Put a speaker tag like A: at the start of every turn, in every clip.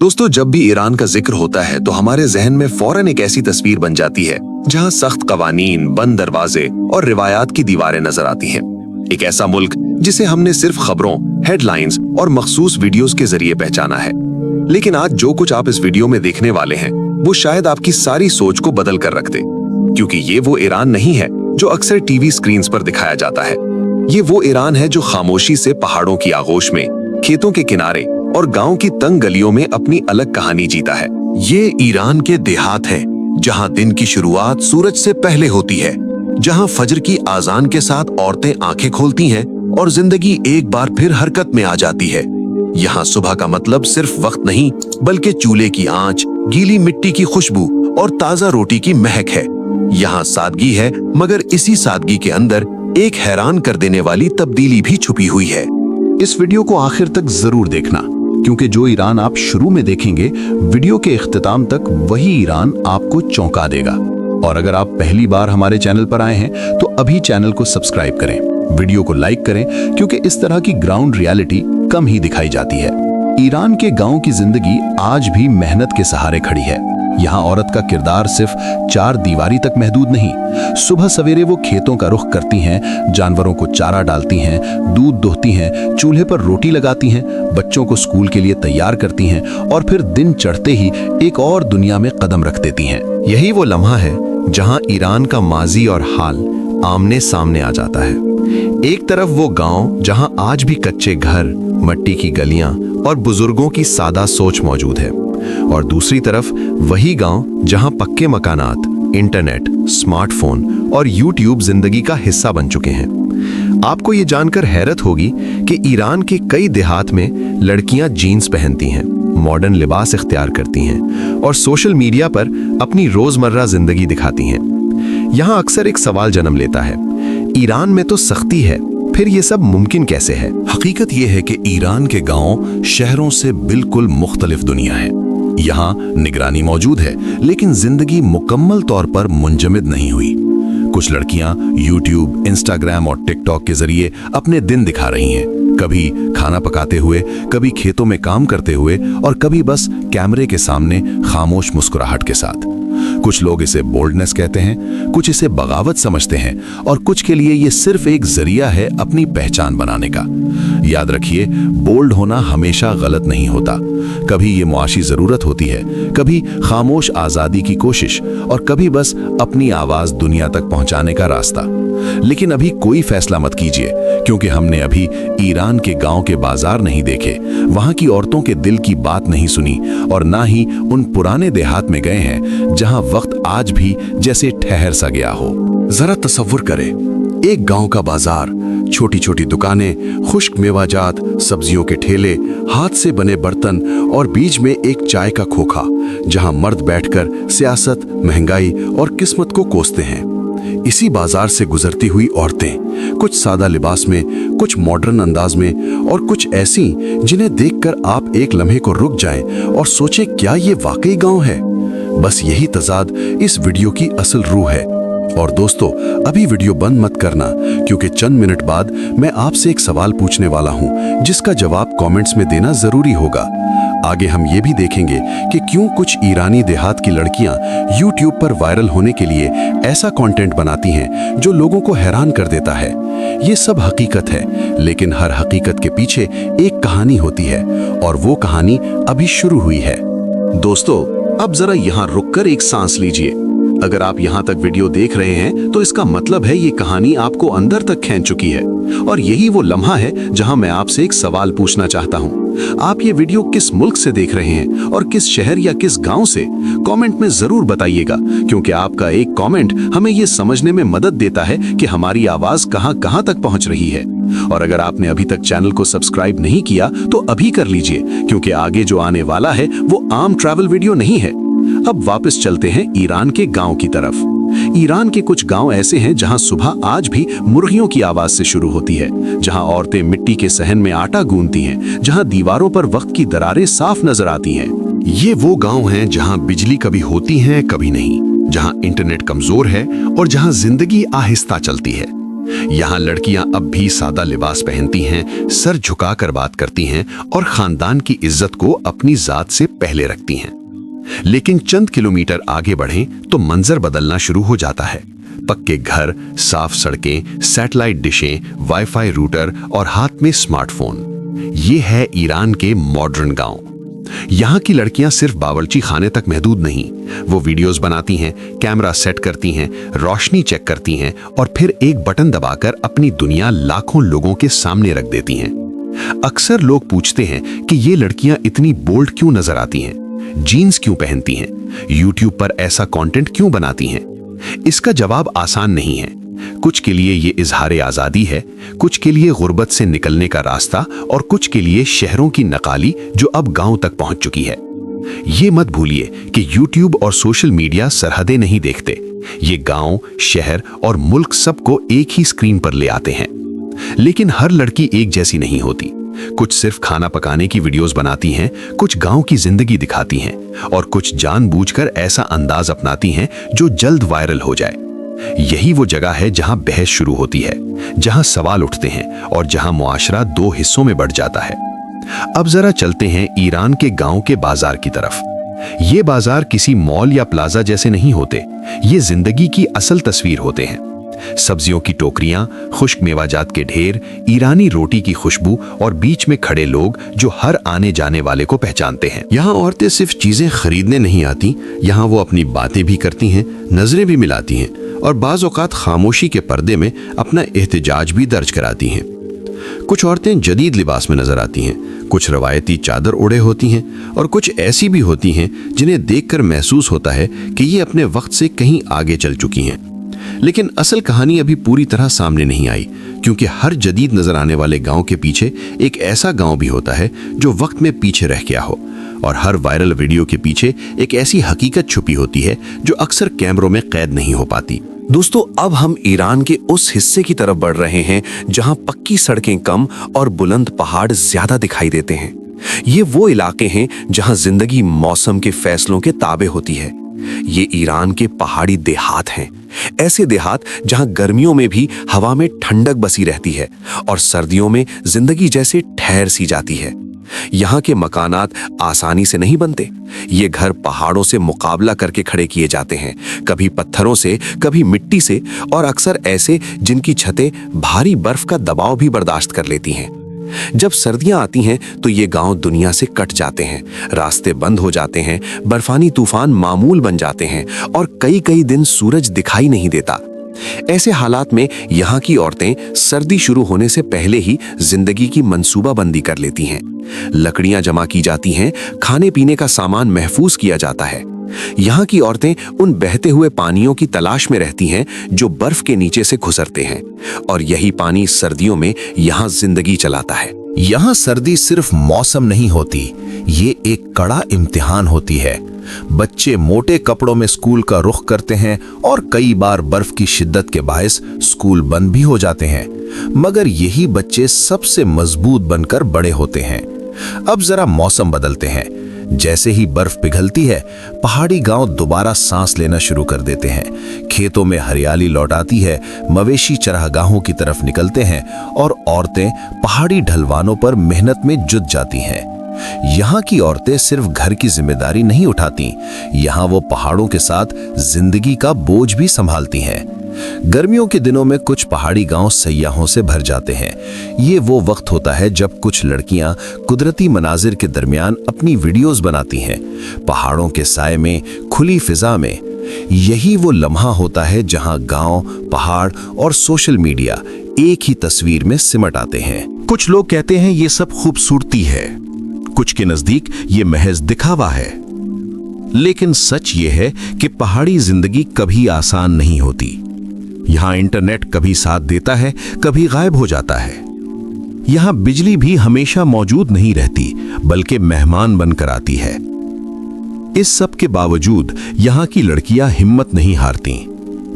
A: दोस्तों, जब भी ईरान का जिक्र होता है तो हमारे जहन में फौरन एक ऐसी तस्वीर बन जाती है जहां सख्त कवानीन, बंद दरवाजे और रिवायात की दीवारें नजर आती हैं। एक ऐसा मुल्क जिसे हमने सिर्फ खबरों, हेडलाइंस और मखसूस वीडियोस के जरिए पहचाना है। लेकिन आज जो कुछ आप इस वीडियो में देखने वाले हैं वो शायद आपकी सारी सोच को बदल कर रख दे, क्योंकि ये वो ईरान नहीं है जो अक्सर टीवी स्क्रीन्स पर दिखाया जाता है। ये वो ईरान है जो खामोशी से पहाड़ों की आगोश में, खेतों के किनारे और गांव की तंग गलियों में अपनी अलग कहानी जीता है।
B: ये ईरान के देहात है जहां दिन की शुरुआत सूरज से पहले होती है, जहां फजर की आजान के साथ औरतें आंखें खोलती हैं और जिंदगी एक बार फिर हरकत में आ जाती है। यहाँ सुबह का मतलब सिर्फ वक्त नहीं, बल्कि चूल्हे की आंच, गीली मिट्टी की खुशबू और ताजा रोटी की महक है। यहाँ सादगी है, मगर इसी सादगी के अंदर एक हैरान कर देने वाली तब्दीली भी छुपी हुई है।
C: इस वीडियो को आखिर तक जरूर देखना, क्योंकि जो ईरान आप शुरू में देखेंगे, वीडियो के इख्तिताम तक वही ईरान आपको चौंका देगा। और अगर आप पहली बार हमारे चैनल पर आए हैं तो अभी चैनल को सब्सक्राइब करें, वीडियो को लाइक करें, क्योंकि इस तरह की ग्राउंड रियलिटी कम ही दिखाई जाती है। ईरान के गांव की जिंदगी आज भी मेहनत के सहारे खड़ी है। यहाँ औरत का किरदार सिर्फ चार दीवारी तक महदूद नहीं। सुबह सवेरे वो खेतों का रुख करती हैं, जानवरों को चारा डालती हैं, दूध दोहती हैं, चूल्हे पर रोटी लगाती हैं, बच्चों को स्कूल के लिए तैयार करती हैं और फिर दिन चढ़ते ही एक और दुनिया में कदम रख देती हैं।
B: यही वो लम्हा है जहां ईरान का माजी और हाल आमने सामने आ जाता है। एक तरफ वो गांव जहां आज भी कच्चे घर, मट्टी की गलियां और बुजुर्गों की सादा सोच मौजूद है, और दूसरी तरफ वही गांव जहां पक्के मकानात, इंटरनेट, स्मार्टफोन और यूट्यूब जिंदगी का हिस्सा बन चुके हैं। आपको ये जानकर हैरत होगी कि ईरान के कई देहात में लड़कियां जीन्स पहनती हैं, मॉडर्न लिबास इख्तियार करती हैं और सोशल मीडिया पर अपनी रोजमर्रा जिंदगी दिखाती हैं। यहाँ अक्सर एक सवाल जन्म लेता है, ईरान में तो सख्ती है, फिर ये सब मुमकिन कैसे है?
C: हकीकत ये है कि ईरान के गांव शहरों से बिल्कुल मुख्तलिफ दुनिया है। यहाँ निगरानी मौजूद है, लेकिन जिंदगी मुकम्मल तौर पर मुंजमद नहीं हुई। कुछ लड़कियां यूट्यूब, इंस्टाग्राम और टिकटॉक के जरिए अपने दिन दिखा रही हैं, कभी खाना पकाते हुए, कभी खेतों में काम करते हुए और कभी बस कैमरे के सामने खामोश मुस्कुराहट के साथ। कुछ लोग इसे बोल्डनेस कहते हैं, कुछ इसे बगावत समझते हैं और कुछ के लिए ये सिर्फ एक जरिया है अपनी पहचान बनाने का। याद रखिए, बोल्ड होना हमेशा गलत नहीं होता। कभी ये मुआशी जरूरत होती है, कभी खामोश आजादी की कोशिश और कभी बस अपनी आवाज दुनिया तक पहुंचाने का रास्ता। लेकिन अभी कोई फैसला मत कीजिए, क्योंकि हमने अभी ईरान के गांव के बाजार नहीं देखे, वहां की औरतों के दिल की बात नहीं सुनी और ना ही उन पुराने देहात में गए हैं जहां वक्त आज भी जैसे ठहर सा गया हो।
B: जरा तसव्वुर करें, एक गांव का बाजार, छोटी छोटी दुकानें, खुश्क मेवाजात, सब्जियों के ठेले, हाथ से बने बर्तन और बीच में एक चाय का खोखा, जहां मर्द बैठकर सियासत, महंगाई और किस्मत को कोसते हैं। इसी बाजार से गुजरती हुई औरतें, कुछ सादा लिबास में, कुछ मॉडर्न अंदाज में और कुछ ऐसी जिन्हें देखकर आप एक लम्हे को रुक जाएं और सोचें, क्या ये वाकई गांव है? बस यही तजाद इस वीडियो की असल रूह है। और दोस्तों, अभी वीडियो बंद मत करना, क्योंकि चंद मिनट बाद मैं आपसे एक सवाल पूछने वाला हूं, जिसका जवाब कमेंट्स में देना जरूरी होगा। आगे हम ये भी देखेंगे कि क्यों कुछ ईरानी देहात की लड़कियां YouTube पर वायरल होने के लिए ऐसा कंटेंट बनाती हैं जो लोगों को हैरान कर देता है। ये सब हकीकत है, लेकिन हर हकीकत के पीछे एक कहानी होती है, और वो कहानी अभी शुरू हुई है। दोस्तों, अब जरा यहाँ रुककर एक सांस लीजिए। अगर आप यहाँ तक वीडियो देख रहे हैं तो इसका मतलब है ये कहानी आपको अंदर तक खींच चुकी है, और यही वो लम्हा है जहां मैं आपसे एक सवाल पूछना चाहता हूं। आप ये वीडियो किस मुल्क से देख रहे हैं और किस शहर या किस गांव से? कमेंट में जरूर बताइएगा, क्योंकि आपका एक कमेंट हमें ये समझने में मदद देता है कि हमारी आवाज कहां तक पहुंच रही है। और अगर आपने अभी तक चैनल को सब्सक्राइब नहीं किया तो अभी कर लीजिए, क्योंकि आगे जो आने वाला है वो आम ट्रैवल वीडियो नहीं है। अब वापस चलते हैं ईरान के गांव की तरफ। ईरान के कुछ गांव ऐसे हैं जहां सुबह आज भी मुर्गियों की आवाज से शुरू होती है, जहां औरतें मिट्टी के सहन में आटा गूंथती हैं, जहां दीवारों पर वक्त की दरारें साफ नजर आती हैं।
C: ये वो गांव हैं जहां बिजली कभी होती है, कभी नहीं, जहां इंटरनेट कमजोर है और जहां जिंदगी आहिस्ता चलती है।
B: यहाँ लड़कियां अब भी सादा लिबास पहनती हैं, सर झुकाकर बात करती हैं और खानदान की इज्जत को अपनी जात से पहले रखती हैं। लेकिन चंद किलोमीटर आगे बढ़ें तो मंजर बदलना शुरू हो जाता है। पक्के घर, साफ सड़कें, सैटेलाइट डिशें, वाईफाई रूटर और हाथ में स्मार्टफोन। ये है ईरान के मॉडर्न गांव। यहाँ की लड़कियां सिर्फ बावर्ची खाने तक महदूद नहीं, वो वीडियोस बनाती हैं, कैमरा सेट करती हैं, रोशनी चेक करती हैं और फिर एक बटन दबाकर अपनी दुनिया लाखों लोगों के सामने रख देती हैं। अक्सर लोग पूछते हैं कि ये लड़कियां इतनी बोल्ड क्यों नजर आती हैं, जीन्स क्यों पहनती हैं, यूट्यूब पर ऐसा कंटेंट क्यों बनाती हैं? इसका जवाब आसान नहीं है। कुछ के लिए ये इजहार आज़ादी है, कुछ के लिए गुर्बत से निकलने का रास्ता और कुछ के लिए शहरों की नकाली जो अब गांव तक पहुंच चुकी है। ये मत भूलिए कि यूट्यूब और सोशल मीडिया सरहदें नहीं देखते। ये गांव, शहर और मुल्क सबको एक ही स्क्रीन पर ले आते हैं। लेकिन हर लड़की एक जैसी नहीं होती। कुछ सिर्फ खाना पकाने की वीडियोस बनाती हैं, कुछ गांव की जिंदगी दिखाती हैं और कुछ जानबूझकर ऐसा अंदाज अपनाती हैं जो जल्द वायरल हो जाए। यही वो जगह है जहां बहस शुरू होती है, जहां सवाल उठते हैं और जहां मुआशरा दो हिस्सों में बढ़ जाता है। अब जरा चलते हैं ईरान के गांव के बाजार की तरफ। ये बाजार किसी मॉल या प्लाजा जैसे नहीं होते, ये जिंदगी की असल तस्वीर होते हैं। सब्जियों की टोकरियां, खुश्क मेवाजात के ढेर, ईरानी रोटी की खुशबू और बीच में खड़े लोग जो हर आने जाने वाले को पहचानते हैं। यहाँ औरतें सिर्फ चीजें खरीदने नहीं आती, यहाँ वो अपनी बातें भी करती हैं, नजरें भी मिलाती हैं और बाज़ औक़ात खामोशी के पर्दे में अपना एहतजाज भी दर्ज कराती हैं। कुछ औरतें जदीद लिबास में नजर आती हैं, कुछ रवायती चादर ओढ़े होती हैं और कुछ ऐसी भी होती हैं जिन्हें देखकर महसूस होता है कि ये अपने वक्त से कहीं आगे चल चुकी हैं। लेकिन असल कहानी अभी पूरी तरह सामने नहीं आई, क्योंकि हर जदीद नजर आने वाले गांव के पीछे एक ऐसा गांव भी होता है जो वक्त में पीछे रह गया हो, और हर वायरल वीडियो के पीछे एक ऐसी हकीकत छुपी होती है जो अक्सर कैमरों में कैद नहीं हो पाती।
D: दोस्तों, अब हम ईरान के उस हिस्से की तरफ बढ़ रहे हैं जहां पक्की सड़कें कम और बुलंद पहाड़ ज्यादा दिखाई देते हैं। ये वो इलाके हैं जहां जिंदगी मौसम के फैसलों के ताबे होती है। ये ईरान के पहाड़ी देहात हैं, ऐसे देहात जहां गर्मियों में भी हवा में ठंडक बसी रहती है और सर्दियों में जिंदगी जैसे ठहर सी जाती है। यहाँ के मकानात आसानी से नहीं बनते। ये घर पहाड़ों से मुकाबला करके खड़े किए जाते हैं, कभी पत्थरों से, कभी मिट्टी से, और अक्सर ऐसे जिनकी छतें भारी बर्फ का दबाव भी बर्दाश्त कर लेती हैं। जब सर्दियां आती हैं तो ये गांव दुनिया से कट जाते हैं, रास्ते बंद हो जाते हैं, बर्फानी तूफान मामूल बन जाते हैं और कई कई दिन सूरज दिखाई नहीं देता। ऐसे हालात में यहाँ की औरतें सर्दी शुरू होने से पहले ही जिंदगी की मंसूबाबंदी कर लेती हैं। लकड़ियां जमा की जाती हैं, खाने पीने का सामान महफूज किया जाता है। यहाँ की औरतें उन बहते हुए पानियों की तलाश में रहती हैं जो बर्फ के नीचे से खुसरते हैं, और यही पानी सर्दियों में यहाँ जिंदगी चलाता है।
C: यहाँ सर्दी सिर्फ मौसम नहीं होती, ये एक कड़ा इम्तिहान होती है। बच्चे मोटे कपड़ों में स्कूल का रुख करते हैं और कई बार बर्फ की शिद्दत के बायस स्कूल बंद भी हो जाते हैं, मगर यही बच्चे सबसे मजबूत बनकर बड़े होते हैं। अब जरा मौसम बदलते हैं। जैसे ही बर्फ पिघलती है, पहाड़ी गांव दोबारा सांस लेना शुरू कर देते हैं। खेतों में हरियाली लौट आती है, मवेशी चरागाहों की तरफ निकलते हैं और औरतें पहाड़ी ढलवानों पर मेहनत में जुट जाती हैं। यहाँ की औरतें सिर्फ घर की जिम्मेदारी नहीं उठाती, यहाँ वो पहाड़ों के साथ जिंदगी का बोझ भी संभालती हैं। गर्मियों के दिनों में कुछ पहाड़ी गांव सैयाहों से भर जाते हैं। ये वो वक्त होता है जब कुछ लड़कियां कुदरती मनाजिर के दरमियान अपनी वीडियोस बनाती हैं, पहाड़ों के साए में, खुली फिजा में। यही वो लम्हा होता है जहां गांव, पहाड़ और सोशल मीडिया एक ही तस्वीर में सिमट आते हैं।
B: कुछ लोग कहते हैं ये सब खूबसूरती है, कुछ के नजदीक ये महज दिखावा है। लेकिन सच ये है कि पहाड़ी जिंदगी कभी आसान नहीं होती। यहाँ इंटरनेट कभी साथ देता है, कभी गायब हो जाता है। यहाँ बिजली भी हमेशा मौजूद नहीं रहती, बल्कि मेहमान बनकर आती है। इस सब के बावजूद यहाँ की लड़कियां हिम्मत नहीं हारती।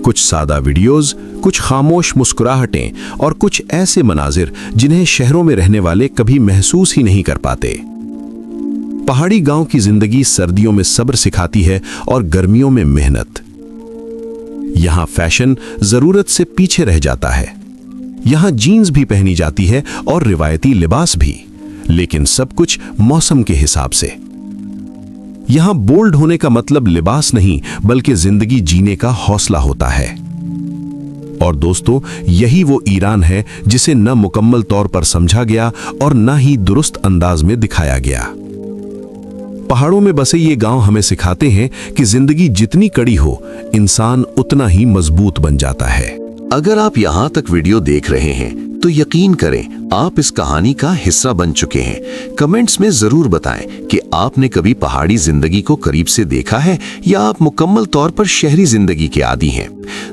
B: कुछ सादा वीडियोस, कुछ खामोश मुस्कुराहटें और कुछ ऐसे मनाजिर जिन्हें शहरों में रहने वाले कभी महसूस ही नहीं कर पाते। पहाड़ी गांव की जिंदगी सर्दियों में सब्र सिखाती है और गर्मियों में मेहनत। यहां फैशन जरूरत से पीछे रह जाता है,
C: यहाँ जीन्स भी पहनी जाती है और रिवायती लिबास भी, लेकिन सब कुछ मौसम के हिसाब से। यहाँ बोल्ड होने का मतलब लिबास नहीं बल्कि जिंदगी जीने का हौसला होता है। और दोस्तों, यही वो ईरान है जिसे न मुकम्मल तौर पर समझा गया और न ही दुरुस्त अंदाज में दिखाया गया। पहाड़ों में बसे ये गांव हमें सिखाते हैं कि जिंदगी जितनी कड़ी हो, इंसान उतना ही मजबूत बन जाता है।
A: अगर आप यहाँ तक वीडियो देख रहे हैं तो यकीन करें आप इस कहानी का हिस्सा बन चुके हैं। कमेंट्स में जरूर बताएं कि आपने कभी पहाड़ी जिंदगी को करीब से देखा है या आप मुकम्मल तौर पर शहरी जिंदगी के आदी हैं।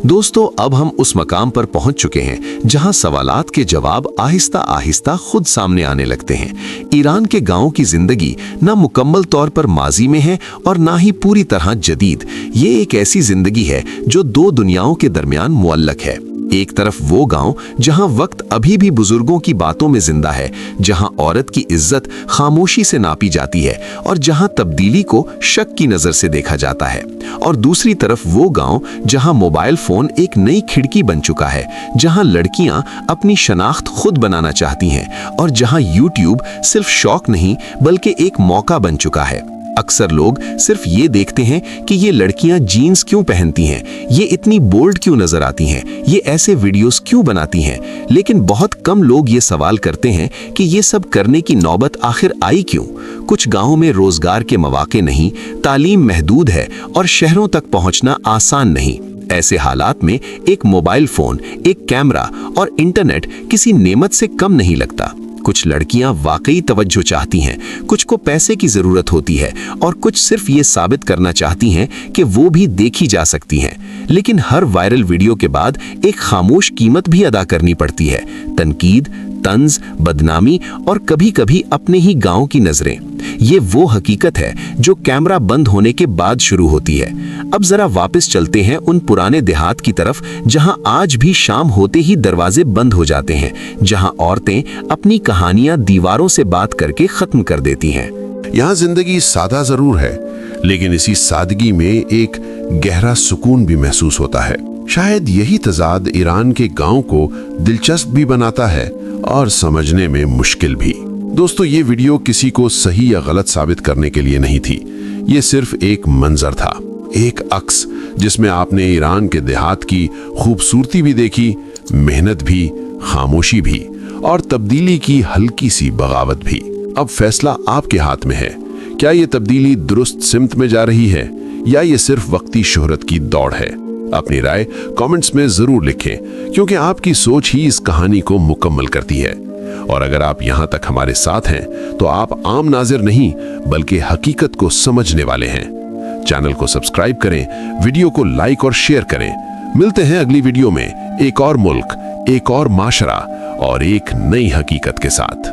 A: दोस्तों, अब हम उस मकाम पर पहुंच चुके हैं जहां सवालात के जवाब आहिस्ता आहिस्ता खुद सामने आने लगते हैं। ईरान के गांवों की जिंदगी ना मुकम्मल तौर पर माजी में है और ना ही पूरी तरह जदीद। ये एक ऐसी जिंदगी है जो दो दुनियाओं के दरमियान मुअल्लक है। एक तरफ वो गांव जहां वक्त अभी भी बुजुर्गों की बातों में जिंदा है, जहां औरत की इज्जत खामोशी से नापी जाती है और जहां तब्दीली को शक की नजर से देखा जाता है। और दूसरी तरफ वो गांव जहां मोबाइल फोन एक नई खिड़की बन चुका है, जहां लड़कियां अपनी शनाख्त खुद बनाना चाहती हैं और जहां यूट्यूब सिर्फ शौक नहीं बल्कि एक मौका बन चुका है। अक्सर लोग सिर्फ ये देखते हैं कि ये लड़कियां जीन्स क्यों पहनती हैं, ये इतनी बोल्ड क्यों नजर आती हैं, ये ऐसे वीडियोस क्यों बनाती हैं, लेकिन बहुत कम लोग ये सवाल करते हैं कि ये सब करने की नौबत आखिर आई क्यों। कुछ गांवों में रोजगार के मौके नहीं, तालीम महदूद है और शहरों तक पहुंचना आसान नहीं। ऐसे हालात में एक मोबाइल फोन, एक कैमरा और इंटरनेट किसी नेमत से कम नहीं लगता। कुछ लड़कियां वाकई तवज्जो चाहती हैं, कुछ को पैसे की जरूरत होती है और कुछ सिर्फ ये साबित करना चाहती हैं कि वो भी देखी जा सकती हैं। लेकिन हर वायरल वीडियो के बाद एक खामोश कीमत भी अदा करनी पड़ती है, तनकीद, तंज, बदनामी और कभी-कभी अपने ही गांव की नजरें। ये वो हकीकत है जो कैमरा बंद होने के बाद शुरू होती है। अब जरा वापस चलते हैं उन पुराने देहात की तरफ जहां आज भी शाम होते ही दरवाजे बंद हो जाते हैं, जहां औरतें अपनी कहानियां दीवारों से बात करके खत्म कर देती हैं।
B: यहाँ जिंदगी सादा जरूर है, लेकिन इसी सादगी में एक गहरा सुकून भी महसूस होता है। शायद यही तजाद ईरान के गांव को दिलचस्प भी बनाता है और समझने में मुश्किल भी। दोस्तों, ये वीडियो किसी को सही या गलत साबित करने के लिए नहीं थी। ये सिर्फ एक मंजर था, एक अक्स जिसमें आपने ईरान के देहात की खूबसूरती भी देखी, मेहनत भी, खामोशी भी और तब्दीली की हल्की सी बगावत भी। अब फैसला आपके हाथ में है। क्या ये तब्दीली दुरुस्त सिमत में जा रही है या ये सिर्फ वक्ती शोहरत की दौड़ है? अपनी राय कमेंट्स में जरूर लिखें, क्योंकि आपकी सोच ही इस कहानी को मुकम्मल करती है। और अगर आप यहाँ तक हमारे साथ हैं तो आप आम नाज़िर नहीं बल्कि हकीकत को समझने वाले हैं। चैनल को सब्सक्राइब करें, वीडियो को लाइक और शेयर करें। मिलते हैं अगली वीडियो में एक और मुल्क, एक और माशरा और एक नई हकीकत के साथ।